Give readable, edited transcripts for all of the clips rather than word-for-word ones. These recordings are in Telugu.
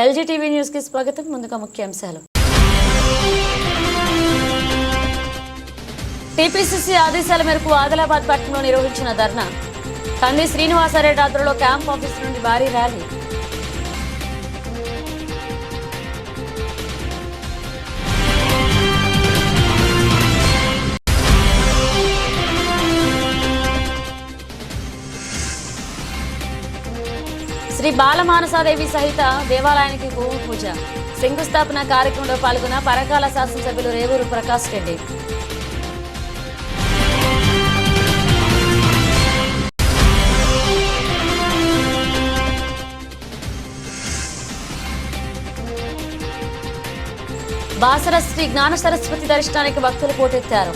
ఎల్జీ టీవీ న్యూస్ కి స్వాగతం. ముందుగా ముఖ్యాంశాలు. టీపీసీసీ ఆదేశాల మేరకు ఆదిలాబాద్ పట్టణంలో నిర్వహించిన ధర్నా. కంది శ్రీనివాసరెడ్డి ఆధ్వర్యంలో క్యాంప్ ఆఫీస్ నుండి భారీ ర్యాలీ. శ్రీ బాలమానసాదేవి సహిత దేవాలయానికి భూమి పూజ. శంకుస్థాపన కార్యక్రమంలో పాల్గొన్న పరకాల శాసనసభ్యులు రేవూరు ప్రకాష్ రెడ్డి. బాసర శ్రీ జ్ఞాన సరస్వతి దర్శనానికి భక్తులు పోటెత్తారు.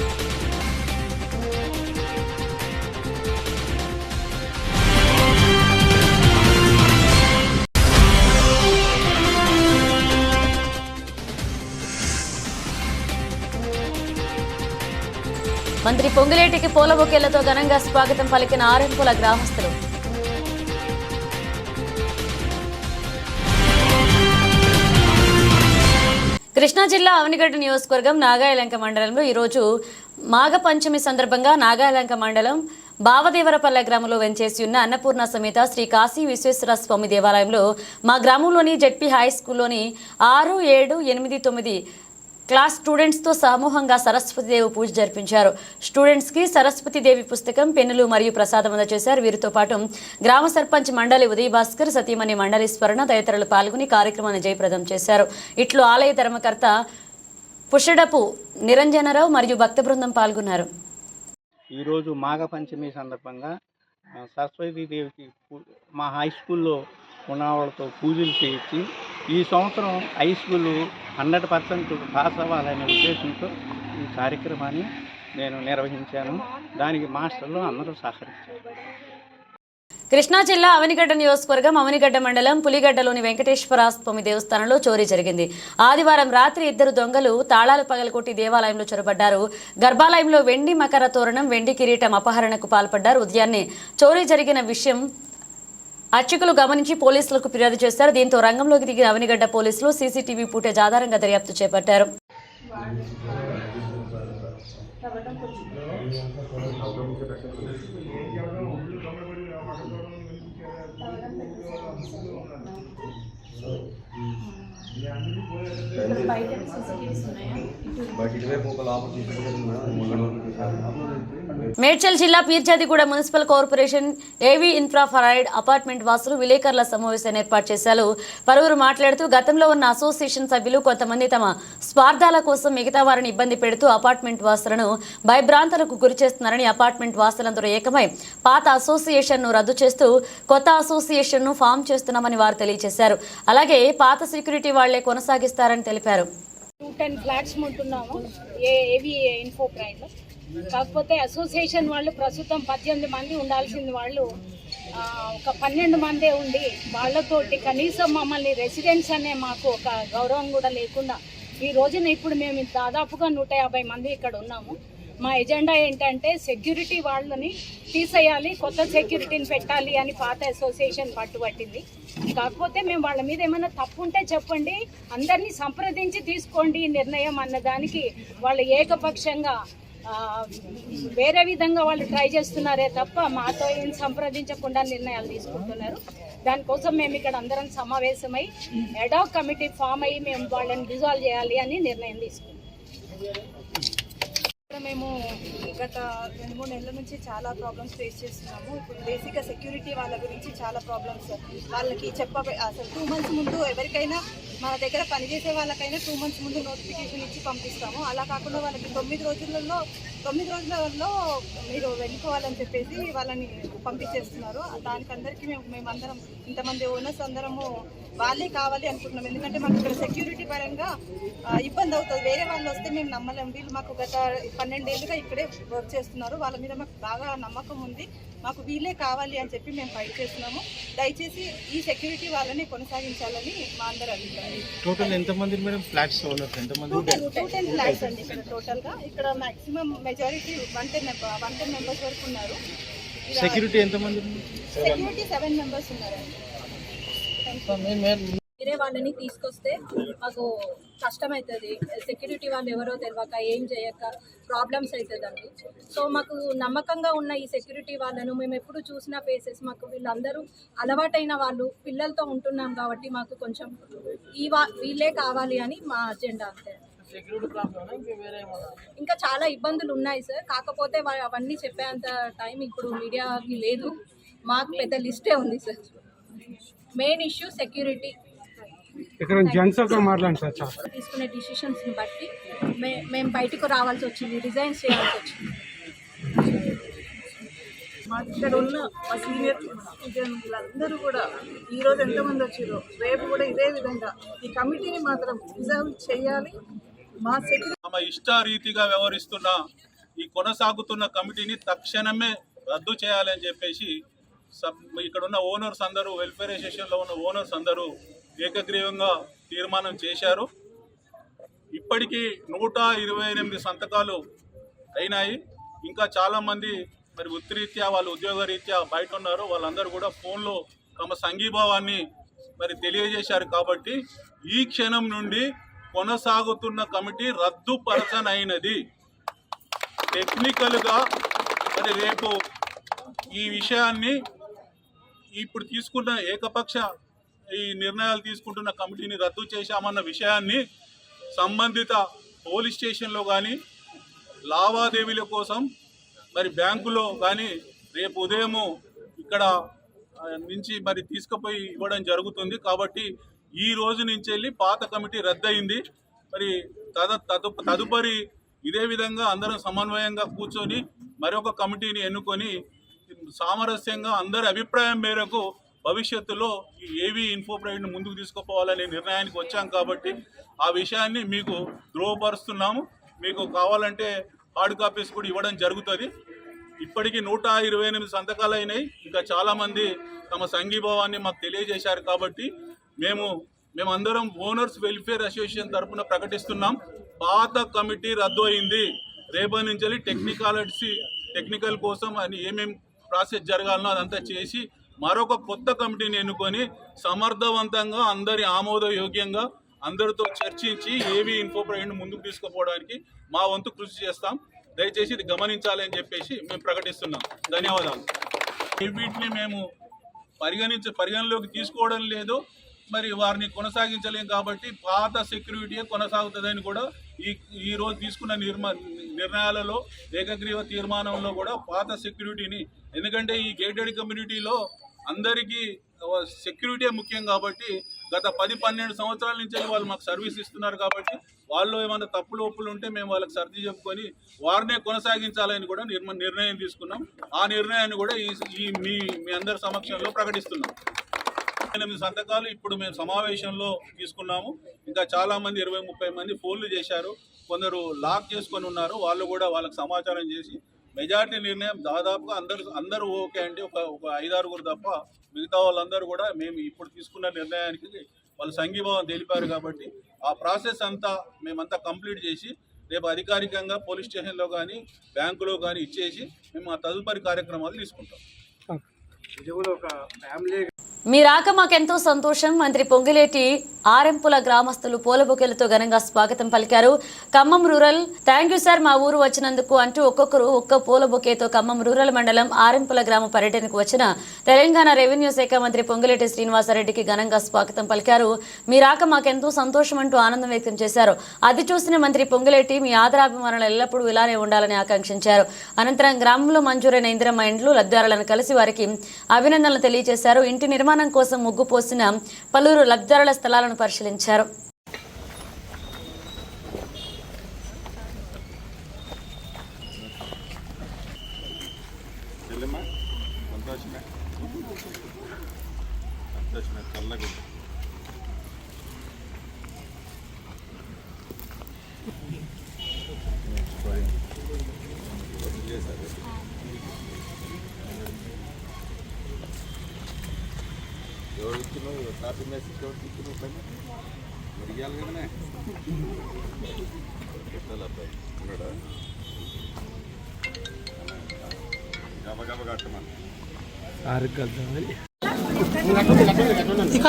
మంత్రి పొంగులేటికి పూల బొకేలతో ఘనంగా స్వాగతం పలికిన ఆరెంపుల గ్రామస్తులు. కృష్ణా జిల్లా అవనిగడ్డ నియోజకవర్గం నాగాయలంక మండలంలో ఈరోజు మాఘ పంచమి సందర్భంగా నాగాయలంక మండలం బావదేవరపల్లె గ్రామంలో వెంచేసి ఉన్న అన్నపూర్ణ సమేత శ్రీ కాశీ విశ్వేశ్వర స్వామి దేవాలయంలో మా గ్రామంలోని జెడ్పీ హై స్కూల్లోని 6, 7, 8, 9 క్లాస్ స్టూడెంట్స్తో సమూహంగా సరస్వతీదేవి పూజ జరిపించారు. స్టూడెంట్స్కి సరస్వతీదేవి పుస్తకం, పెన్నులు మరియు ప్రసాదం అందజేశారు. వీరితో పాటు గ్రామ సర్పంచ్ మండలి ఉదయ్ భాస్కర్, సతీమణి మండలి స్వర్ణ తదితరులు పాల్గొని కార్యక్రమాన్ని జయప్రదం చేశారు. ఇట్లు ఆలయ ధర్మకర్త పుషడపు నిరంజనరావు మరియు భక్త బృందం పాల్గొన్నారు. ఈరోజు మాఘ పంచమి సందర్భంగా సరస్వతీదేవికి మా హై స్కూల్లో ఉన్నవాళ్ళతో పూజలు చేయించి ఈ సంవత్సరం హై స్కూల్ 100% పాస్ అవ్వాలనే ఉద్దేశంతో ఈ కార్యక్రమాన్ని నేను నిర్వహించాను. దానికి మాస్టర్లు అందరూ సహకరించారు. కృష్ణా జిల్లా అవనిగడ్డ నియోజకవర్గం అవనిగడ్డ మండలం పులిగడ్డలోని వెంకటేశ్వర స్వామి దేవస్థానంలో చోరీ జరిగింది. ఆదివారం రాత్రి 2 దొంగలు తాళాలు పగలగొట్టి దేవాలయంలో చొరబడ్డారు. గర్భాలయంలో వెండి మకర తోరణం, వెండి కిరీటం అపహరణకు పాల్పడ్డారు. ఉదయాన్నే చోరీ జరిగిన విషయం అర్చకులు గమనించి పోలీసులకు ఫిర్యాదు చేశారు. దీంతో రంగంలోకి దిగిన అవనిగడ్డ పోలీసులు సీసీటీవీ ఫుటేజ్ ఆధారంగా దర్యాప్తు చేపట్టారు. మేడ్చల్ జిల్లా పీర్జాదిగూడ మున్సిపల్ కార్పొరేషన్ ఏవీ ఇన్ఫ్రాఫరైడ్ అపార్ట్మెంట్ వాసులు విలేకరుల సమావేశాన్ని ఏర్పాటు చేశారు. పలువురు మాట్లాడుతూ గతంలో ఉన్న అసోసియేషన్ సభ్యులు కొంతమంది తమ స్వార్థాల కోసం మిగతా వారిని ఇబ్బంది పెడుతూ అపార్ట్మెంట్ వాసులను భయభ్రాంతులకు గురి చేస్తున్నారని, అపార్ట్మెంట్ వాసులందరూ ఏకమై పాత అసోసియేషన్ను రద్దు చేస్తూ కొత్త అసోసియేషన్ను ఫామ్ చేస్తున్నామని వారు తెలియజేశారు. అలాగే పాత సెక్యూరిటీ వాళ్లే కొనసాగిస్తారని తెలిపారు. 210 ఫ్లాట్స్ ఉంటున్నాము ఏవి ఇన్ఫో ప్రైడ్. కాకపోతే అసోసియేషన్ వాళ్ళు ప్రస్తుతం 18 మంది ఉండాల్సింది వాళ్ళు ఒక 12 మందే ఉండి వాళ్ళతోటి కనీసం మమ్మల్ని రెసిడెంట్స్ అనే మాకు ఒక గౌరవం కూడా లేకుండా ఈ రోజున ఇప్పుడు మేము దాదాపుగా 150 మంది ఇక్కడ ఉన్నాము. మా ఎజెండా ఏంటంటే సెక్యూరిటీ వాళ్ళని తీసేయాలి, కొత్త సెక్యూరిటీని పెట్టాలి అని పాత అసోసియేషన్ పట్టుబట్టింది. కాకపోతే మేము వాళ్ళ మీద ఏమైనా తప్పు ఉంటే చెప్పండి, అందరినీ సంప్రదించి తీసుకోండి ఈ నిర్ణయం అన్నదానికి వాళ్ళు ఏకపక్షంగా వేరే విధంగా వాళ్ళు ట్రై చేస్తున్నారే తప్ప మాతో ఏం సంప్రదించకుండా నిర్ణయాలు తీసుకుంటున్నారు. దానికోసం మేము ఇక్కడ అందరం సమావేశమై అడాక్ కమిటీ ఫామ్ అయ్యి మేము వాళ్ళని డిజాల్వ్ చేయాలి అని నిర్ణయం తీసుకున్నాం. మేము గత 2-3 నెలల నుంచి చాలా ప్రాబ్లమ్స్ ఫేస్ చేస్తున్నాము. ఇప్పుడు బేసిక్గా సెక్యూరిటీ వాళ్ళ గురించి చాలా ప్రాబ్లమ్స్ వాళ్ళకి అసలు 2 మంత్స్ ముందు ఎవరికైనా మన దగ్గర పనిచేసే వాళ్ళకైనా 2 మంత్స్ ముందు నోటిఫికేషన్ ఇచ్చి పంపిస్తాము. అలా కాకుండా వాళ్ళకి 9 రోజులలో మీరు వెళ్ళిపోవాలని చెప్పేసి వాళ్ళని పంపించేస్తున్నారు. దానికి అందరికీ మేమందరం ఇంతమంది ఓనర్స్ అందరము వాళ్ళే కావాలి అనుకుంటున్నాం. ఎందుకంటే మాకు ఇక్కడ సెక్యూరిటీ పరంగా ఇబ్బంది అవుతుంది. వేరే వాళ్ళు వస్తే మేము నమ్మలేము. వీళ్ళు మాకు గత 12 ఏళ్ళుగా ఇక్కడే వర్క్ చేస్తున్నారు. వాళ్ళ మీద మాకు బాగా నమ్మకం ఉంది. మాకు వీళ్ళే కావాలి అని చెప్పి మేము ఫైట్ చేస్తున్నాము. దయచేసి ఈ సెక్యూరిటీ వాళ్ళని కొనసాగించాలని మా అందరూ అభిప్రాయం. టోటల్ ఎంతమంది మేడం ఫ్లాట్స్ ఓనర్స్ ఎంతమంది? 210 ఫ్లాట్స్ అండి ఇక్కడ టోటల్గా. ఇక్కడ మాక్సిమం మెజారిటీ 110 మెంబర్స్ వరకు ఉన్నారు. సెక్యూరిటీ ఎంతమంది? సెక్యూరిటీ 7 మెంబర్స్ ఉన్నారండి. వేరే వాళ్ళని తీసుకొస్తే మాకు కష్టమవుతుంది. సెక్యూరిటీ వాళ్ళు ఎవరో తెలియక ఏం చేయక ప్రాబ్లమ్స్ అవుతుందండి. సో మాకు నమ్మకంగా ఉన్న ఈ సెక్యూరిటీ వాళ్ళను మేము ఎప్పుడు చూసిన ఫేసెస్, మాకు వీళ్ళందరూ అలవాటైన వాళ్ళు, పిల్లలతో ఉంటున్నాం కాబట్టి మాకు కొంచెం వీళ్ళే కావాలి అని మా అజెండా అంతే. ఇంకా చాలా ఇబ్బందులు ఉన్నాయి సార్, కాకపోతే అవన్నీ చెప్పేంత టైం ఇప్పుడు మీడియాకి లేదు. మాకు పెద్ద లిస్టే ఉంది సార్. Main issue security. ఇక్కడ జెంట్స్ తో మాట్లాడండి సార్. తీసుకునే డిసిషన్స్ని బట్టి మేము బయటకు రావాల్సి వచ్చింది, రిజైన్ చేయాల్సి వచ్చింది. ఇక్కడ ఉన్న మా సీనియర్ సిటిజన్లందరూ కూడా ఈరోజు ఎంతమంది వచ్చారో రేపు కూడా ఇదే విధంగా ఈ కమిటీని మాత్రం రిజర్వ్ చేయాలి. తమ ఇష్టారీతిగా వ్యవహరిస్తున్న ఈ కొనసాగుతున్న కమిటీని తక్షణమే రద్దు చేయాలని చెప్పేసి ఇక్కడ ఉన్న ఓనర్స్ అందరూ, వెల్ఫేర్ అసోసియేషన్లో ఉన్న ఓనర్స్ అందరూ ఏకగ్రీవంగా తీర్మానం చేశారు. ఇప్పటికీ 128 సంతకాలు అయినాయి. ఇంకా చాలామంది మరి వృత్తిరీత్యా, వాళ్ళు ఉద్యోగరీత్యా బయట ఉన్నారు. వాళ్ళందరూ కూడా ఫోన్లో తమ సంఘీభావాన్ని మరి తెలియజేశారు. కాబట్టి ఈ క్షణం నుండి కొనసాగుతున్న కమిటీ రద్దుపరచనైనది. టెక్నికల్గా మరి రేపు ఈ విషయాన్ని ఇప్పుడు తీసుకున్న ఏకపక్ష ఈ నిర్ణయాలు తీసుకుంటున్న కమిటీని రద్దు చేశామన్న విషయాన్ని సంబంధిత పోలీస్ స్టేషన్లో కానీ, లావాదేవీల కోసం మరి బ్యాంకులో కానీ రేపు ఉదయము ఇక్కడ నుంచి మరి తీసుకుపోయి ఇవ్వడం జరుగుతుంది. కాబట్టి ఈ రోజు నుంచి వెళ్ళి పాత కమిటీ రద్దయింది. మరి తదుపరి ఇదే విధంగా అందరం సమన్వయంగా కూర్చొని మరొక కమిటీని ఎన్నుకొని సామరస్యంగా అందరి అభిప్రాయం మేరకు భవిష్యత్తులో ఈ ఏవీ ఇన్ఫో ప్రైవేట్ను ముందుకు తీసుకుపోవాలనే నిర్ణయానికి వచ్చాం. కాబట్టి ఆ విషయాన్ని మీకు ధృవపరుస్తున్నాము. మీకు కావాలంటే హార్డ్ కాపీస్ కూడా ఇవ్వడం జరుగుతుంది. ఇప్పటికీ 128 సంతకాలు అయినాయి. ఇంకా చాలామంది తమ సంఘీభావాన్ని మాకు తెలియజేశారు. కాబట్టి మేమందరం ఓనర్స్ వెల్ఫేర్ అసోసియేషన్ తరఫున ప్రకటిస్తున్నాం, పాత కమిటీ రద్దు అయింది. రేపటి నుంచి టెక్నికల్ కోసం అని ఏమేమి ప్రాసెస్ జరగాలనో అదంతా చేసి మరొక కొత్త కమిటీని ఎన్నుకొని సమర్థవంతంగా అందరి ఆమోదయోగ్యంగా అందరితో చర్చించి ఏవీ ఇన్ఫో ప్రైవేట్ను ముందుకు తీసుకుపోవడానికి మా వంతు కృషి చేస్తాం. దయచేసి ఇది గమనించాలని చెప్పేసి మేము ప్రకటిస్తున్నాం. ధన్యవాదాలు. వీటిని మేము పరిగణలోకి తీసుకోవడం లేదు, మరి వారిని కొనసాగించలేం. కాబట్టి పాత సెక్యూరిటీయే కొనసాగుతుందని కూడా ఈ రోజు తీసుకున్న నిర్ణయాలలో ఏకగ్రీవ తీర్మానంలో కూడా పాత సెక్యూరిటీని, ఎందుకంటే ఈ గేటెడ్ కమ్యూనిటీలో అందరికీ సెక్యూరిటీ ముఖ్యం. కాబట్టి గత 10-12 సంవత్సరాల నుంచి వాళ్ళు మాకు సర్వీస్ ఇస్తున్నారు. కాబట్టి వాళ్ళు ఏమైనా తప్పులు ఒప్పులు ఉంటే మేము వాళ్ళకి సర్ది చెప్పుకొని వారినే కొనసాగించాలని కూడా నిర్ణయం తీసుకున్నాం. ఆ నిర్ణయాన్ని కూడా మీ అందరి సమక్షంలో ప్రకటిస్తున్నాం. 8 సంతకాలు ఇప్పుడు మేము సమావేశంలో తీసుకున్నాము. ఇంకా చాలామంది 20-30 మంది ఫోన్లు చేశారు. కొందరు లాక్ చేసుకొని ఉన్నారు. వాళ్ళు కూడా వాళ్ళకి సమాచారం చేసి మెజార్టీ నిర్ణయం దాదాపుగా అందరూ ఓకే అంటే ఒక 5-6 తప్ప మిగతా వాళ్ళందరూ కూడా మేము ఇప్పుడు తీసుకున్న నిర్ణయానికి వాళ్ళు సంఘీభావం తెలిపారు. కాబట్టి ఆ ప్రాసెస్ అంతా మేమంతా కంప్లీట్ చేసి రేపు అధికారికంగా పోలీస్ స్టేషన్లో కానీ బ్యాంకులో కానీ ఇచ్చేసి మేము ఆ తదుపరి కార్యక్రమాలు తీసుకుంటాం. మీ రాక మాకెంతో సంతోషం. మంత్రి పొంగిలేటి ఆరెంపుల గ్రామస్తులు పూల బొకేలతో ఘనంగా స్వాగతం పలికారు. Khammam rural thank you sir మా ఊరు వచ్చినందుకు అంటూ ఒక్కొక్కరు ఒక్క పూల బొకేతో ఖమ్మం రూరల్ మండలం ఆరెంపుల గ్రామ పర్యటనకు వచ్చిన తెలంగాణ రెవెన్యూ శాఖ మంత్రి పొంగిలేటి శ్రీనివాసరెడ్డికి ఘనంగా స్వాగతం పలికారు. మీ రాక మాకెంతో సంతోషం అంటూ ఆనందం వ్యక్తం చేశారు. అది చూసిన మంత్రి పొంగిలేటి మీ ఆదరాభిమానులు ఎల్లప్పుడూ ఇలానే ఉండాలని ఆకాంక్షించారు. అనంతరం గ్రామంలో మంజూరైన ఇందిరమ్మ ఇండ్లు లబ్ధిదారులను కలిసి వారికి అభినందనలు తెలియజేశారు. ఇంటి నిర్మాణం కోసం ముగ్గు పోసిన పలువురు లబ్ధిదారుల స్థలాలను పరిశీలించారు. ఎవరు ఇచ్చినావు కాపీ మెసేజ్ ఎవరికి ఇచ్చినావు పని మరి ఇవ్వాలి కదనే పెట్టాలి అబ్బాయి ఉన్నాడా గబ గబ కట్టమని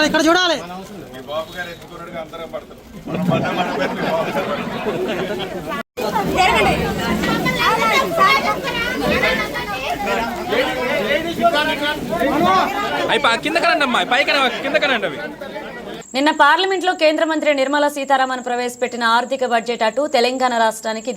ఇక్కడ చూడాలి. మీ బాబు గారు ఎత్తుకున్నాడుగా అందరం పడతారు. మనం పడ్డ మీ బాబు గారు పడతారు. కింద కనండమ్మా, కింద కనండి అవి. నిన్న పార్లమెంట్లో కేంద్ర మంత్రి నిర్మలా సీతారామన్ ప్రవేశపెట్టిన ఆర్థిక బడ్జెట్ అటు తెలంగాణ రాష్ట్రానికి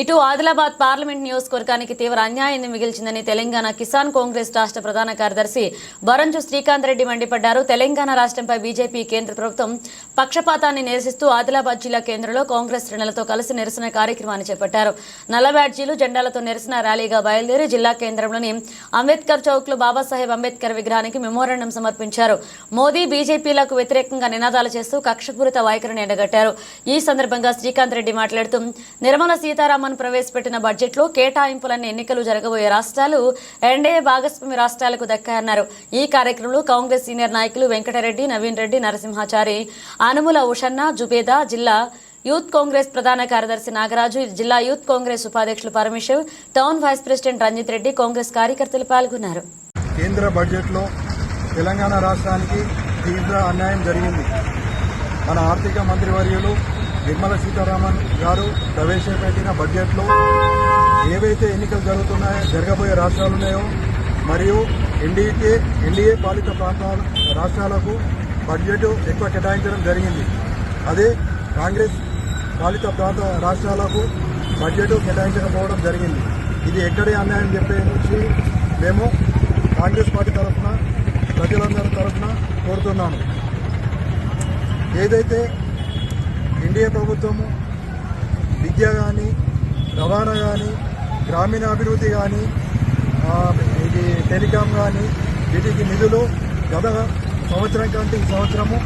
ఇటు ఆదిలాబాద్ పార్లమెంట్ నియోజకవర్గానికి తీవ్ర అన్యాయాన్ని మిగిల్చిందని తెలంగాణ కిసాన్ కాంగ్రెస్ రాష్ట్ర ప్రధాన కార్యదర్శి బరంజు శ్రీకాంత్ రెడ్డి మండిపడ్డారు. తెలంగాణ రాష్ట్రంపై బీజేపీ కేంద్ర ప్రభుత్వం పక్షపాతాన్ని నిరసిస్తూ ఆదిలాబాద్ జిల్లా కేంద్రంలో కాంగ్రెస్ శ్రేణులతో కలిసి నిరసన కార్యక్రమాన్ని చేపట్టారు. నల్ల బ్యాడ్జీలు, జెండాలతో నిరసన ర్యాలీగా బయలుదేరి జిల్లా కేంద్రంలోని అంబేద్కర్ చౌక్ లో బాబాసాహెబ్ అంబేద్కర్ విగ్రహానికి మెమోరాండం సమర్పించారు. మోదీ, బీజేపీలకు వ్యతిరేకంగా నినాదాలు చేస్తూ కక్షపూరిత వైఖరిని ఎండగట్టారు. ఈ సందర్భంగా శ్రీకాంత్ రెడ్డి మాట్లాడుతూ నిర్మలా సీతారామన్ ప్రవేశపెట్టిన బడ్జెట్ లో కేటాయింపులన్నీ ఎన్నికలు జరగబోయే రాష్ట్రాలు ఎన్డీఏ భాగస్వామి రాష్ట్రాలకు దక్కాయన్నారు. ఈ కార్యక్రమంలో కాంగ్రెస్ సీనియర్ నాయకులు వెంకటరెడ్డి, నవీన్ రెడ్డి, నరసింహాచారి, అనుముల ఉషన్న, జుబేదా, జిల్లా యూత్ కాంగ్రెస్ ప్రధాన కార్యదర్శి నాగరాజు, జిల్లా యూత్ కాంగ్రెస్ ఉపాధ్యక్షులు Parameshwar, town vice president Ranjith Reddy, Congress కార్యకర్తలు పాల్గొన్నారు. కేంద్ర బడ్జెట్ లో తెలంగాణ రాష్ట్రానికి తీవ్ర అన్యాయం జరిగింది. మన ఆర్థిక మంత్రివర్యులు నిర్మలా సీతారామన్ గారు ప్రవేశపెట్టిన బడ్జెట్లో ఏవైతే ఎన్నికలు జరగబోయే రాష్ట్రాలు ఉన్నాయో మరియు ఎన్డీఏ పాలిత రాష్ట్రాలకు బడ్జెట్ ఎక్కువ కేటాయించడం జరిగింది. అదే కాంగ్రెస్ పాలిత ప్రాంత రాష్ట్రాలకు బడ్జెట్ కేటాయించకపోవడం జరిగింది. ఇది ఎక్కడే అన్యాయం చెప్పేసి మేము కాంగ్రెస్ పార్టీ తరఫున ప్రజలందరి తరఫున కోరుతున్నాము. ఏదైతే ఎన్డీఏ ప్రభుత్వము విద్య కానీ, రవాణా కానీ, గ్రామీణాభివృద్ధి కానీ, ఇది టెలికాం కానీ వీటికి నిధులు గత సంవత్సరం కంటే ఈ సంవత్సరము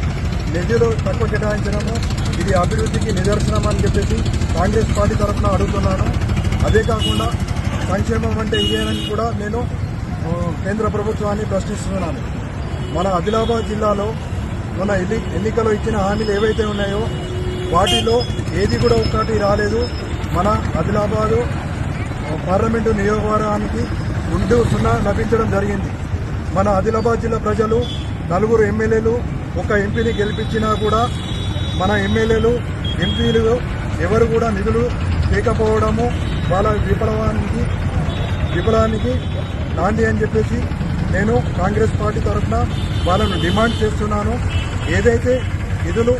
నిధులు తక్కువ కేటాయించడము ఇది అభివృద్ధికి నిదర్శనం అని చెప్పేసి కాంగ్రెస్ పార్టీ తరఫున అడుగుతున్నాను. అదే కాకుండా సంక్షేమం అంటే ఇదేనని కూడా నేను కేంద్ర ప్రభుత్వాన్ని ప్రశ్నిస్తున్నాను. మన ఆదిలాబాద్ జిల్లాలో మన ఎన్నికలో ఇచ్చిన హామీలు ఏవైతే ఉన్నాయో వాటిలో ఏది కూడా ఒక్కటి రాలేదు. మన ఆదిలాబాదు పార్లమెంటు నియోజకవర్గానికి 0 లభించడం జరిగింది. మన ఆదిలాబాద్ జిల్లా ప్రజలు 4 ఎమ్మెల్యేలు, 1 ఎంపీని గెలిపించినా కూడా మన ఎమ్మెల్యేలు, ఎంపీలు ఎవరు కూడా నిధులు లేకపోవడము వాళ్ళ విఫలానికి నాంది అని చెప్పేసి నేను కాంగ్రెస్ పార్టీ తరఫున వాళ్ళను డిమాండ్ చేస్తున్నాను. ఏదైతే నిధులు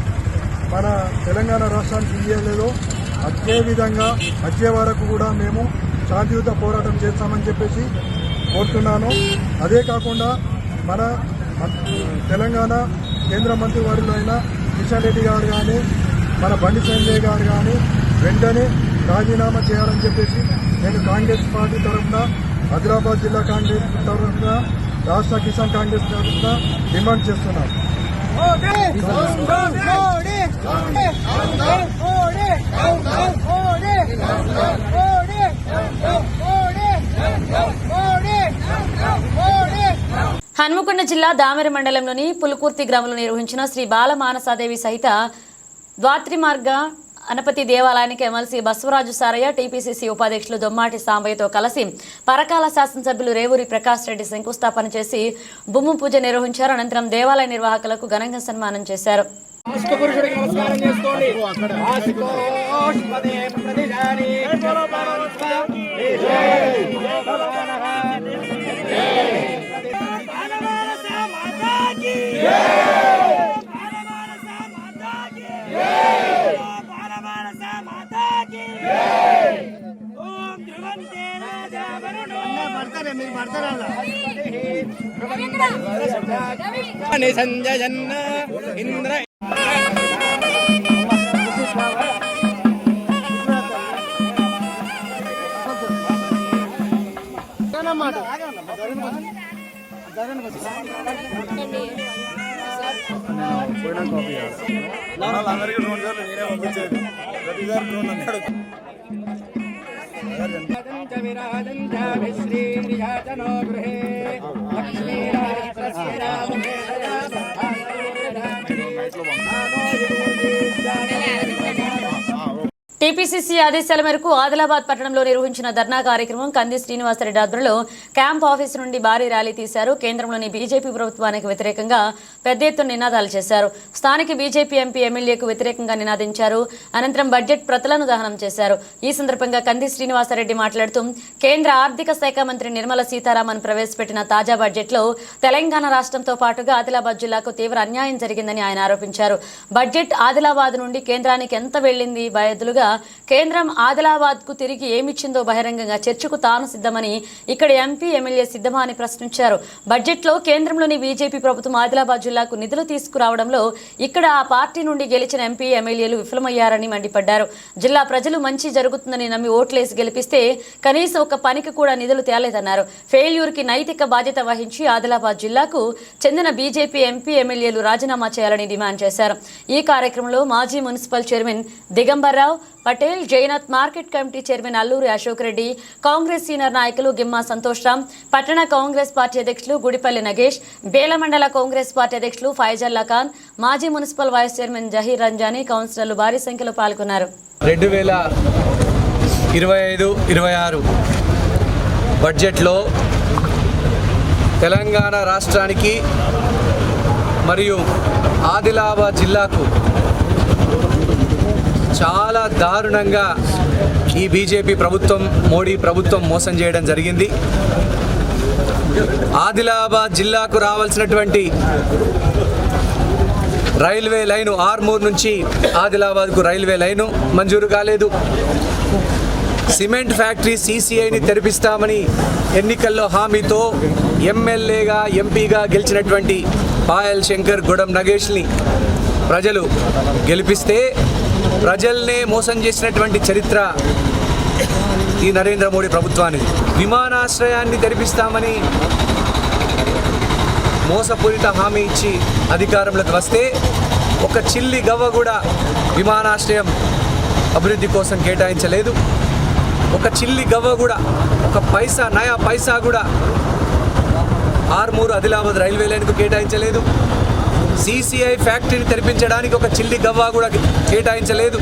మన తెలంగాణ రాష్ట్రానికి ఇయ్యలేదో అదే విధంగా వచ్చే వరకు కూడా మేము శాంతియుత పోరాటం చేస్తామని చెప్పేసి కోరుతున్నాను. అదే కాకుండా మన తెలంగాణ కేంద్ర మంత్రి వారిలో అయిన కిషన్ రెడ్డి గారు కానీ, మన బండి సంజయ్ గారు కానీ వెంటనే రాజీనామా చేయాలని చెప్పేసి నేను కాంగ్రెస్ పార్టీ తరఫున, ఆదిలాబాద్ జిల్లా కాంగ్రెస్ తరఫున, రాష్ట్ర కిసాన్ కాంగ్రెస్ తరఫున డిమాండ్ చేస్తున్నాను. హన్మకొండ జిల్లా దామెర మండలంలోని పులుకుర్తి గ్రామంలో నిర్వహించిన శ్రీ బాల మానసాదేవి సహిత ద్వాత్రిమార్గ అనపతి దేవాలయానికి ఎమ్మెల్సీ బసవరాజు సారయ్య, టీపీసీసీ ఉపాధ్యక్షులు దొమ్మాటి సాంబయ్యతో కలిసి పరకాల శాసనసభ్యులు రేవూరి ప్రకాష్ రెడ్డి శంకుస్థాపన చేసి భూమి పూజ నిర్వహించారు. అనంతరం దేవాలయ నిర్వాహకులకు ఘనంగా సన్మానం చేశారు. సంజయన్న ఇంద్ర అందరికీ 2 సార్లు నేనే పంపించేది. ప్రతిసారి 2 అన్నాడు. టీపీసీసీ ఆదేశాల మేరకు ఆదిలాబాద్ పట్టణంలో నిర్వహించిన ధర్నా కార్యక్రమం కంది శ్రీనివాసరెడ్డి ఆధ్వర్యంలో క్యాంప్ ఆఫీసు నుండి భారీ ర్యాలీ తీశారు. కేంద్రంలోని బీజేపీ ప్రభుత్వానికి వ్యతిరేకంగా పెద్ద ఎత్తున నినాదాలు చేశారు. స్థానిక బీజేపీ ఎంపీ ఎమ్మెల్యేకు వ్యతిరేకంగా నినాదించారు. అనంతరం బడ్జెట్ ప్రతులను దహనం చేశారు. ఈ సందర్భంగా కంది శ్రీనివాసరెడ్డి మాట్లాడుతూ కేంద్ర ఆర్థిక శాఖ మంత్రి నిర్మలా సీతారామన్ ప్రవేశపెట్టిన తాజా బడ్జెట్లో తెలంగాణ రాష్ట్రంతో పాటుగా ఆదిలాబాద్ జిల్లాకు తీవ్ర అన్యాయం జరిగిందని ఆయన ఆరోపించారు. బడ్జెట్ ఆదిలాబాద్ నుండి కేంద్రానికి ఎంత వెళ్లింది, బయదులుగా కేంద్రం ఆదిలాబాద్ కు తిరిగి ఏమిచ్చిందో బహిరంగంగా చర్చకు తాను సిద్ధమని, ఇక్కడ ఎంపీ ఎమ్మెల్యే సిద్ధమా అని ప్రశ్నించారు. బడ్జెట్ లో కేంద్రంలోని బీజేపీ ప్రభుత్వం ఆదిలాబాద్ జిల్లాకు నిధులు తీసుకురావడంలో ఇక్కడ ఆ పార్టీ నుండి గెలిచిన ఎంపీ ఎమ్మెల్యేలు విఫలమయ్యారని మండిపడ్డారు. జిల్లా ప్రజలు మంచి జరుగుతుందని నమ్మి ఓట్లేసి గెలిపిస్తే కనీసం ఒక పనికి కూడా నిధులు తేలేదన్నారు. ఫెయిల్యూర్ కి నైతిక బాధ్యత వహించి ఆదిలాబాద్ జిల్లాకు చెందిన బీజేపీ ఎంపీ ఎమ్మెల్యేలు రాజీనామా చేయాలని డిమాండ్ చేశారు. ఈ కార్యక్రమంలో మాజీ municipal chairman Digambarrao Patel, Jainath market committee chairman Alluri Ashok Reddy, Congress senior నాయకులు గిమ్మా సంతోష్ రామ్, పట్టణ కాంగ్రెస్ పార్టీ అధ్యక్షులు గుడిపల్లి నగేష్, బేల మండల కాంగ్రెస్ పార్టీ అధ్యక్షులు ఫైజల్లా ఖాన్, మాజీ municipal vice chairman Zaheer Ramzani, కౌన్సిలర్లు భారీ సంఖ్యలో పాల్గొన్నారు. 2025-26 బడ్జెట్లో తెలంగాణ రాష్ట్రానికి మరియు ఆదిలాబాద్ జిల్లాకు చాలా దారుణంగా ఈ బీజేపీ ప్రభుత్వం, మోడీ ప్రభుత్వం మోసం చేయడం జరిగింది. ఆదిలాబాద్ జిల్లాకు రావాల్సినటువంటి రైల్వే లైను, ఆర్మూర్ నుంచి ఆదిలాబాద్కు రైల్వే లైను మంజూరు కాలేదు. సిమెంట్ ఫ్యాక్టరీ CCIని తెరిపిస్తామని ఎన్నికల్లో హామీతో ఎమ్మెల్యేగా, ఎంపీగా గెలిచినటువంటి పాయల్ శంకర్, గొడం నగేష్ని ప్రజలు గెలిపిస్తే ప్రజల్నే మోసం చేసినటువంటి చరిత్ర ఈ నరేంద్ర మోడీ ప్రభుత్వానికి. విమానాశ్రయాన్ని తెరిపిస్తామని మోసపూరిత హామీ ఇచ్చి అధికారంలోకి వస్తే ఒక చిల్లి గవ్వ కూడా విమానాశ్రయం అభివృద్ధి కోసం కేటాయించలేదు. ఒక చిల్లి గవ్వ కూడా, ఒక పైసా, నయా పైసా కూడా ఆర్మూరు ఆదిలాబాద్ రైల్వే లైన్కు కేటాయించలేదు. CCI ఫ్యాక్టరీని తెరిపించడానికి ఒక చిల్లి గవ్వ కూడా కేటాయించలేదు.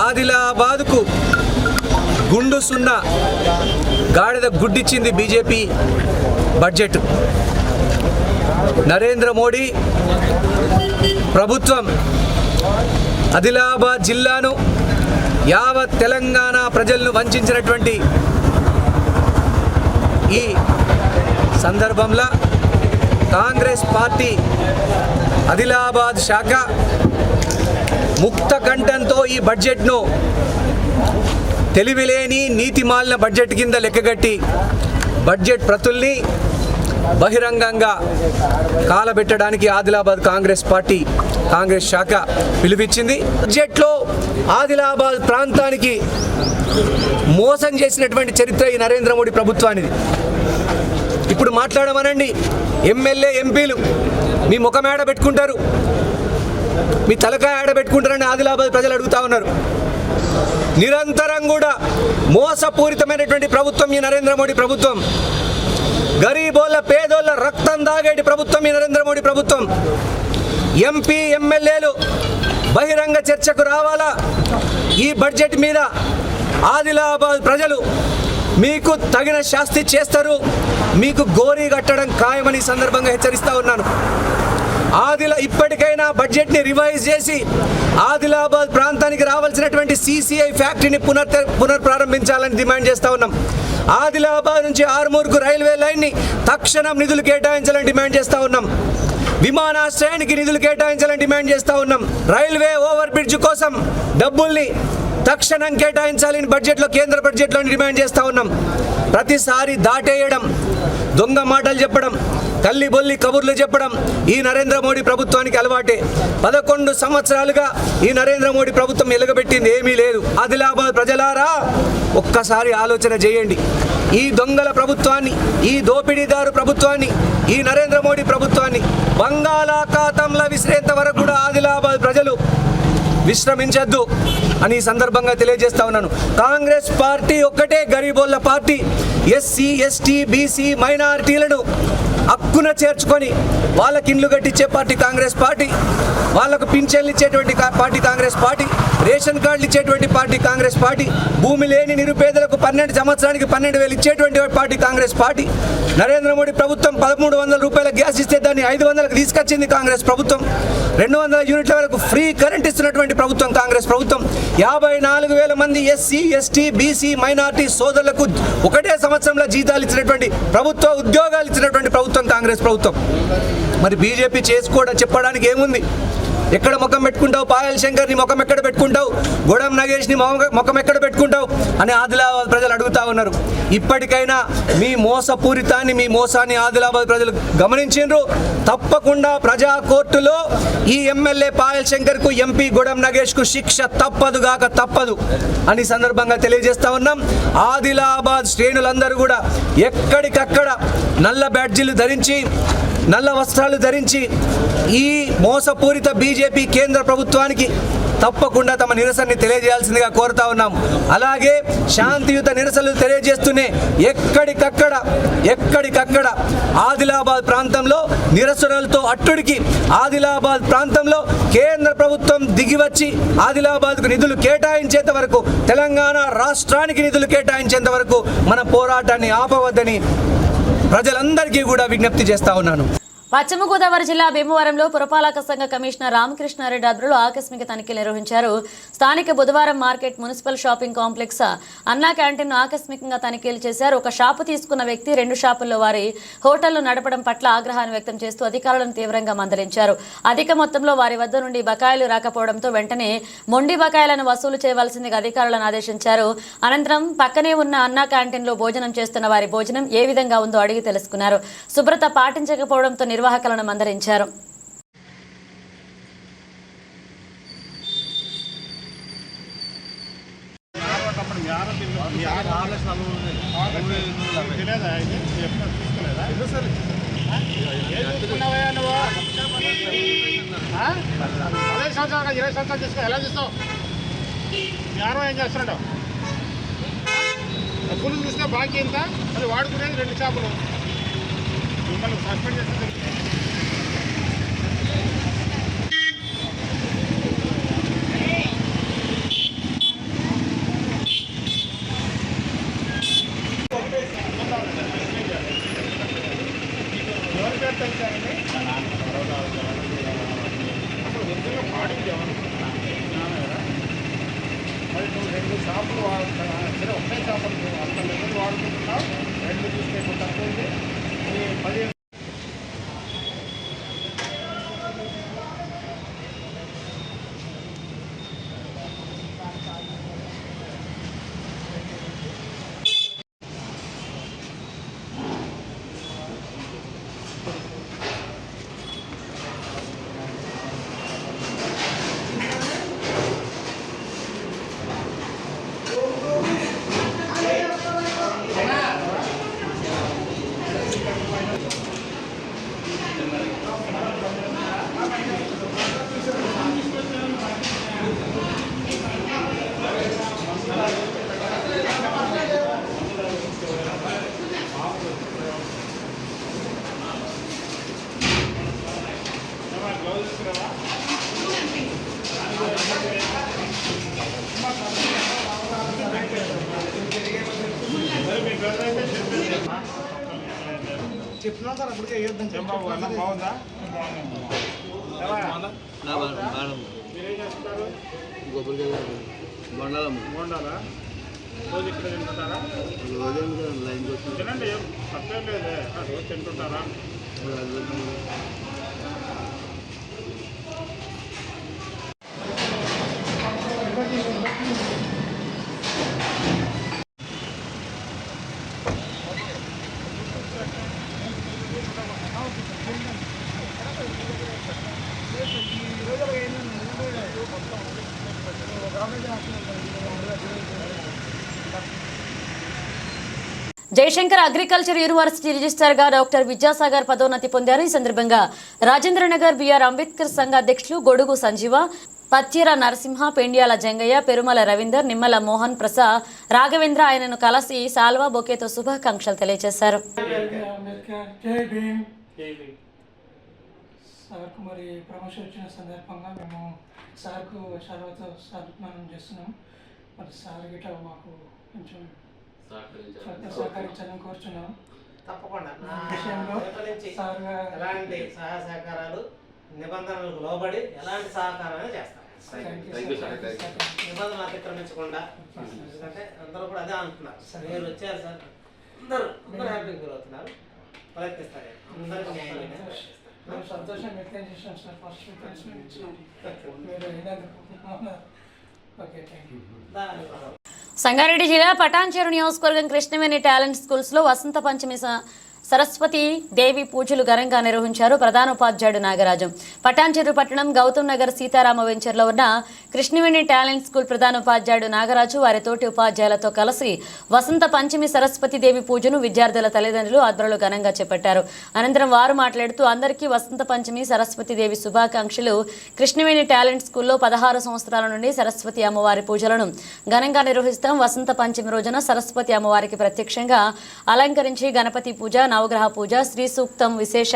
ఆదిలాబాద్కు గుండు సున్నా గాడిద గుడ్డిచ్చింది బీజేపీ బడ్జెట్. నరేంద్ర మోడీ ప్రభుత్వం ఆదిలాబాద్ జిల్లాను, యావత్ తెలంగాణ ప్రజలను వంచినటువంటి ఈ సందర్భంలో కాంగ్రెస్ పార్టీ ఆదిలాబాద్ శాఖ ముక్త కంఠంతో ఈ బడ్జెట్ను తెలివిలేని, నీతిమాలిన బడ్జెట్ కింద లెక్కగట్టి బడ్జెట్ ప్రతుల్ని బహిరంగంగా కాలబెట్టడానికి ఆదిలాబాద్ కాంగ్రెస్ పార్టీ, కాంగ్రెస్ శాఖ పిలుపిచ్చింది. బడ్జెట్లో ఆదిలాబాద్ ప్రాంతానికి మోసం చేసినటువంటి చరిత్ర ఈ నరేంద్ర మోడీ ప్రభుత్వానిది. ఇప్పుడు మాట్లాడమనండి, ఎమ్మెల్యే, ఎంపీలు మీ ముఖం ఏడ పెట్టుకుంటారు, మీ తలకాయ ఏడ పెట్టుకుంటారని ఆదిలాబాద్ ప్రజలు అడుగుతా ఉన్నారు. నిరంతరం కూడా మోసపూరితమైనటువంటి ప్రభుత్వం ఈ నరేంద్ర మోడీ ప్రభుత్వం. గరీబోళ్ళ, పేదోళ్ళ రక్తం దాగేటి ప్రభుత్వం ఈ నరేంద్ర మోడీ ప్రభుత్వం. ఎంపీ, ఎమ్మెల్యేలు బహిరంగ చర్చకు రావాలా. ఈ బడ్జెట్ మీద ఆదిలాబాద్ ప్రజలు మీకు తగిన శాస్తి చేస్తారు, మీకు గోరీ కట్టడం ఖాయమని సందర్భంగా హెచ్చరిస్తా ఉన్నాను. ఇప్పటికైనా బడ్జెట్ని రివైజ్ చేసి ఆదిలాబాద్ ప్రాంతానికి రావాల్సినటువంటి CCI ఫ్యాక్టరీని పునర్ప్రారంభించాలని డిమాండ్ చేస్తూ ఉన్నాం. ఆదిలాబాద్ నుంచి ఆర్మూర్కు రైల్వే లైన్ని తక్షణం నిధులు కేటాయించాలని డిమాండ్ చేస్తూ ఉన్నాం. విమానాశ్రయానికి నిధులు కేటాయించాలని డిమాండ్ చేస్తూ ఉన్నాం. రైల్వే ఓవర్ బ్రిడ్జ్ కోసం డబ్బుల్ని తక్షణం కేటాయించాలని బడ్జెట్లో, కేంద్ర బడ్జెట్లో డిమాండ్ చేస్తూ ఉన్నాం. ప్రతిసారి దాటేయడం, దొంగ మాటలు చెప్పడం, కల్లి బొల్లి కబుర్లు చెప్పడం ఈ నరేంద్ర మోడీ ప్రభుత్వానికి అలవాటే. 11 సంవత్సరాలుగా ఈ నరేంద్ర మోడీ ప్రభుత్వం ఎలుగబెట్టింది ఏమీ లేదు. ఆదిలాబాద్ ప్రజలారా ఒక్కసారి ఆలోచన చేయండి. ఈ దొంగల ప్రభుత్వాన్ని, ఈ దోపిడీదారు ప్రభుత్వాన్ని, ఈ నరేంద్ర మోడీ ప్రభుత్వాన్ని బంగాళాఖాతంలో విసిరేంత వరకు కూడా ఆదిలాబాద్ ప్రజలు విశ్రమించద్దు అని ఈ సందర్భంగా తెలియజేస్తా ఉన్నాను. కాంగ్రెస్ పార్టీ ఒక్కటే గరీబోళ్ళ పార్టీ. SC, ST, BC మైనారిటీలను హక్కున చేర్చుకొని వాళ్ళకి ఇండ్లు కట్టించే పార్టీ కాంగ్రెస్ పార్టీ, వాళ్ళకు పింఛన్లు ఇచ్చేటువంటి పార్టీ కాంగ్రెస్ పార్టీ, రేషన్ కార్డులు ఇచ్చేటువంటి పార్టీ కాంగ్రెస్ పార్టీ, భూమి లేని నిరుపేదలకు 12 సంవత్సరానికి 12,000 ఇచ్చేటువంటి పార్టీ కాంగ్రెస్ పార్టీ. నరేంద్ర మోడీ ప్రభుత్వం 1,300 రూపాయల గ్యాస్ ఇస్తే దాన్ని 500లకు తీసుకొచ్చింది కాంగ్రెస్ ప్రభుత్వం. 200 యూనిట్ల వరకు ఫ్రీ కరెంట్ ఇస్తున్నటువంటి ప్రభుత్వం కాంగ్రెస్ ప్రభుత్వం. 54,000 మంది ఎస్సీ, ఎస్టీ, బీసీ, మైనార్టీ సోదరులకు ఒకటే సంవత్సరంలో జీతాలు ఇచ్చినటువంటి ప్రభుత్వ ఉద్యోగాలు ఇచ్చినటువంటి ప్రభుత్వం కాంగ్రెస్ ప్రభుత్వం. మరి బీజేపీ చేసుకోవడం చెప్పడానికి ఏముంది? ఎక్కడ ముఖం పెట్టుకుంటావు? పాయల్ శంకర్ని ముఖం ఎక్కడ పెట్టుకుంటావు? గొడం నగేష్ని ముఖం ఎక్కడ పెట్టుకుంటావు అని ఆదిలాబాద్ ప్రజలు అడుగుతా ఉన్నారు. ఇప్పటికైనా మీ మోసపూరితాన్ని, మీ మోసాన్ని ఆదిలాబాద్ ప్రజలు గమనించారు. తప్పకుండా ప్రజా కోర్టులో ఈ ఎమ్మెల్యే పాయల్ శంకర్కు, ఎంపీ గొడం నగేష్కు శిక్ష తప్పదు అని సందర్భంగా తెలియజేస్తా ఉన్నాం. ఆదిలాబాద్ శ్రేణులందరూ కూడా ఎక్కడికక్కడ నల్ల బ్యాడ్జీలు ధరించి, నల్ల వస్త్రాలు ధరించి ఈ మోసపూరిత బీజేపీ కేంద్ర ప్రభుత్వానికి తప్పకుండా తమ నిరసనని తెలియజేయాల్సిందిగా కోరుతా ఉన్నాం. అలాగే శాంతియుత నిరసనలు తెలియజేస్తూనే ఎక్కడికక్కడ ఆదిలాబాద్ ప్రాంతంలో నిరసనలతో అట్టుడికి ఆదిలాబాద్ ప్రాంతంలో కేంద్ర ప్రభుత్వం దిగివచ్చి ఆదిలాబాద్కు నిధులు కేటాయించేంత వరకు, తెలంగాణ రాష్ట్రానికి నిధులు కేటాయించేంత వరకు మన పోరాటాన్ని ఆపవద్దని ప్రజలందరికీ కూడా విజ్ఞప్తి చేస్తా ఉన్నాను. పశ్చిమ గోదావరి జిల్లా భీమవరంలో పురపాలక సంఘ కమిషనర్ రామకృష్ణారెడ్డి ఆధ్వర్యంలో ఆకస్మిక తనిఖీలు నిర్వహించారు. స్థానిక బుధవారం మార్కెట్, మున్సిపల్ షాపింగ్ కాంప్లెక్స్, అన్నా క్యాంటీన్ను ఆకస్మికంగా తనిఖీలు చేశారు. ఒక షాపు తీసుకున్న వ్యక్తి 2 షాపుల్లో వారి హోటళ్లు నడపడం పట్ల ఆగ్రహాన్ని వ్యక్తం చేస్తూ అధికారులను తీవ్రంగా మందలించారు. అధిక మొత్తంలో వారి వద్ద నుండి బకాయిలు రాకపోవడంతో వెంటనే మొండి బకాయిలను వసూలు చేయవలసిందిగా అధికారులను ఆదేశించారు. అనంతరం పక్కనే ఉన్న అన్నా క్యాంటీన్లో భోజనం చేస్తున్న వారి భోజనం ఏ విధంగా ఉందో అడిగి తెలుసుకున్నారు. శుభ్రత పాటించకపోవడంతో నిర్వాహకులను మందలించారు. ఎలా చూస్తావు? ఏం చేస్తున్నాడు? డబ్బులు చూస్తే బాకీ ఎంత, మరి వాడుకునేది 2 షాపులు. మిమ్మల్ని సస్పెండ్ చేస్తే ఎవరి పేరు తెలిసారండి? అసలు ఒరిజినల్ పాడింది ఎవరు? మరి నువ్వు 2 షాపులు వాడుతున్నావు, సరే ఒకే షాపులు అంత లెవెల్ వాడుకుంటున్నావు, 2 చూస్తే తక్కువ 10. చెప్తున్నాం సార్, అప్పటికే బాగుందా? మీరేం చేస్తున్నారు? బోండాలా? రోజు ఇక్కడ తింటుంటారా? తినండి, ఏం తప్పేం లేదే. రోజు తింటుంటారా? జయశంకర్ అగ్రికల్చర్ యూనివర్సిటీ రిజిస్ట్రార్గా డాక్టర్ విద్యాసాగర్ పదోన్నతి పొందారు. ఈ సందర్భంగా రాజేంద్రనగర్ బిఆర్ అంబేద్కర్ సంఘ అధ్యక్షులు గొడుగు సంజీవ, పత్తిర నరసింహ, పెండ్యాల జంగయ్య, పెరుమల రవీందర్, నిమ్మల మోహన్ ప్రసాద్, రాఘవేంద్ర ఆయనను కలిసి సాల్వా బొకేతో శుభాకాంక్షలు తెలియజేశారు. సార్కు మరి ప్రమోషన్ వచ్చిన సందర్భంగా మేము సార్కు సర్వతో సన్మానం చేస్తున్నాం. మరి సార్ గిట్ట మాకు కొంచెం సహకరించాలని కోరుచున్నాం. తప్పకుండా విషయంలో సార్గా ఎలాంటి సహాయ సహకారాలు నిబంధనలకు లోబడి ఎలాంటి సహకారాన్ని చేస్తాం. నిబంధనలు అతిక్రమించకుండా, ఎందుకంటే అందరూ కూడా అదే అంటున్నారు. మీరు వచ్చారు సార్, అందరూ హ్యాపీగా ఫీల్ అవుతున్నారు. ప్రయత్నిస్తారు అందరికీ న్యాయం. మేము సంతోషం వ్యక్తం చేసాం సార్. ఫస్ట్ మీరు ఓకే, థ్యాంక్ యూ. సంగారెడ్డి జిల్లా పటాన్చెరు నియోజకవర్గం కృష్ణవేణి టాలెంట్ స్కూల్స్లో వసంత పంచమి సరస్వతి దేవి పూజలు ఘనంగా నిర్వహించారు ప్రధానోపాధ్యాయుడు నాగరాజం. పటాన్చెరు పట్టణం గౌతమ్ నగర్ సీతారామ వెంచర్లో ఉన్న కృష్ణవేణి టాలెంట్ స్కూల్ ప్రధానోపాధ్యాయుడు నాగరాజు వారి తోటి ఉపాధ్యాయులతో కలిసి వసంత పంచమి సరస్వతి దేవి పూజను విద్యార్థుల తల్లిదండ్రులు ఆధ్వర్యంలో ఘనంగా చేపట్టారు. అనంతరం వారు మాట్లాడుతూ అందరికీ వసంత పంచమి సరస్వతి దేవి శుభాకాంక్షలు. కృష్ణవేణి టాలెంట్ స్కూల్లో 16 సంవత్సరాల నుండి సరస్వతి అమ్మవారి పూజలను ఘనంగా నిర్వహిస్తాం. వసంత పంచమి రోజున సరస్వతి అమ్మవారికి ప్రత్యక్షంగా అలంకరించి గణపతి పూజ, నవగ్రహ పూజ, శ్రీ సూక్తం, విశేష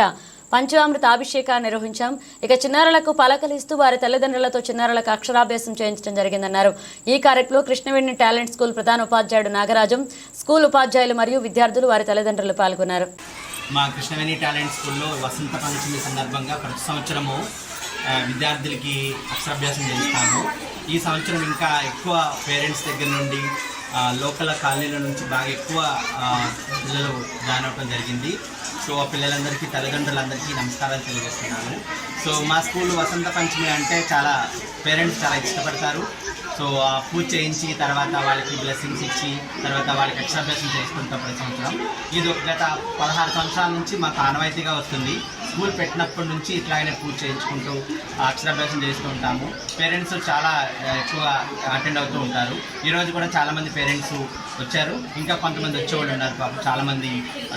పంచామృత అభిషేకాన్ని నిర్వహించాం. ఇక చిన్నారులకు పలకలు ఇస్తూ వారి తల్లిదండ్రులతో చిన్నారులకు అక్షరాభ్యాసం చేయించడం జరిగిందన్నారు. ఈ కార్యక్రమంలో కృష్ణవేణి టాలెంట్ స్కూల్ ప్రధాన ఉపాధ్యాయుడు నాగరాజం, స్కూల్ ఉపాధ్యాయులు మరియు విద్యార్థులు వారి తల్లిదండ్రులు పాల్గొన్నారు. మా కృష్ణవేణి టాలెంట్ స్కూల్లో వసంత పంచమి సందర్భంగా ప్రతి సంవత్సరము విద్యార్థులకి అక్షరాభ్యాసం చేస్తాము. ఈ సంవత్సరం ఇంకా ఎక్కువ పేరెంట్స్ దగ్గర నుండి లోకల్ కాలనీల నుంచి బాగా ఎక్కువ పిల్లలు జాయిన్ అవ్వడం జరిగింది. సో ఆ పిల్లలందరికీ తల్లిదండ్రులందరికీ నమస్కారాలు తెలియజేస్తున్నాను. సో మా స్కూల్ వసంత పంచమి అంటే చాలా పేరెంట్స్ చాలా ఇష్టపడతారు. సో పూజ చేయించి తర్వాత వాళ్ళకి బ్లెస్సింగ్స్ ఇచ్చి తర్వాత వాళ్ళకి అక్షరాభ్యాసం చేసుకుంటాం ప్రతి సంవత్సరం. ఇది గత 16 సంవత్సరాల నుంచి మాకు ఆనవాయితీగా వస్తుంది. స్కూల్ పెట్టినప్పటి నుంచి ఇట్లాగనే పూజ చేయించుకుంటూ అక్షరాభ్యాసం చేస్తూ ఉంటాము. పేరెంట్స్ చాలా ఎక్కువ అటెండ్ అవుతూ ఉంటారు. ఈరోజు కూడా చాలామంది పేరెంట్స్ వచ్చారు. ఇంకా కొంతమంది వచ్చేవాళ్ళు ఉన్నారు. పాపం చాలామంది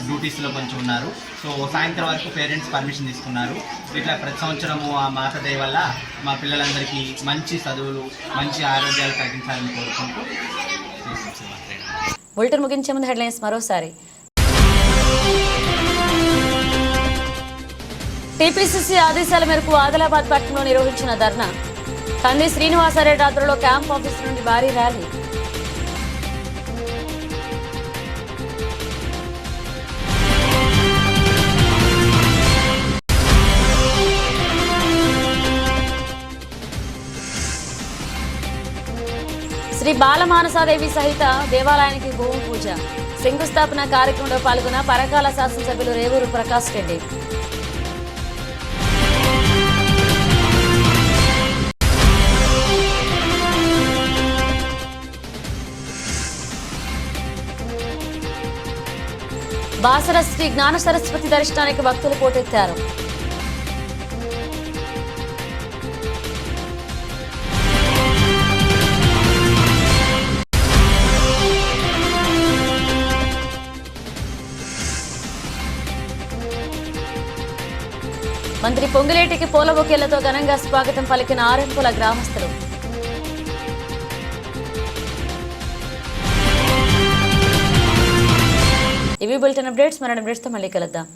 డ్యూటీస్లో కొంచెం ఉన్నారు. సో సాయంత్రం వరకు పేరెంట్స్ పర్మిషన్ తీసుకున్నారు. ఇట్లా ప్రతి సంవత్సరము ఆ మాత దయ వల్ల మా పిల్లలందరికీ మంచి చదువులు, మంచి ఆరోగ్యాలు కలిగించాలని కోరుకుంటూ బులెటిన్ ముగించే ముందు హెడ్లైన్స్ మరోసారి. టీపీసీసీ ఆదేశాల మేరకు ఆదిలాబాద్ పట్టణంలో నిర్వహించిన ధర్నా. కంది శ్రీనివాసారెడ్డి ఆధ్వర్యంలో క్యాంప్ ఆఫీస్ నుండి భారీ ర్యాలీ. శ్రీ బాలమానసాదేవి సహిత దేవాలయానికి భూమి పూజ. శంకుస్థాపన కార్యక్రమంలో పాల్గొన్న పరకాల శాసనసభ్యులు రేవూరు ప్రకాష్ రెడ్డి. బాసర శ్రీ జ్ఞాన సరస్వతి దర్శనానికి భక్తులు పోటెత్తారు. మంత్రి పొంగులేటికి పూల బొకేలతో ఘనంగా స్వాగతం పలికిన ఆరెంపుల గ్రామస్తులు. ఇవి బులెటిన్ అప్డేట్స్. మరణ అప్డేట్స్తో మళ్ళీ కలుద్దాం.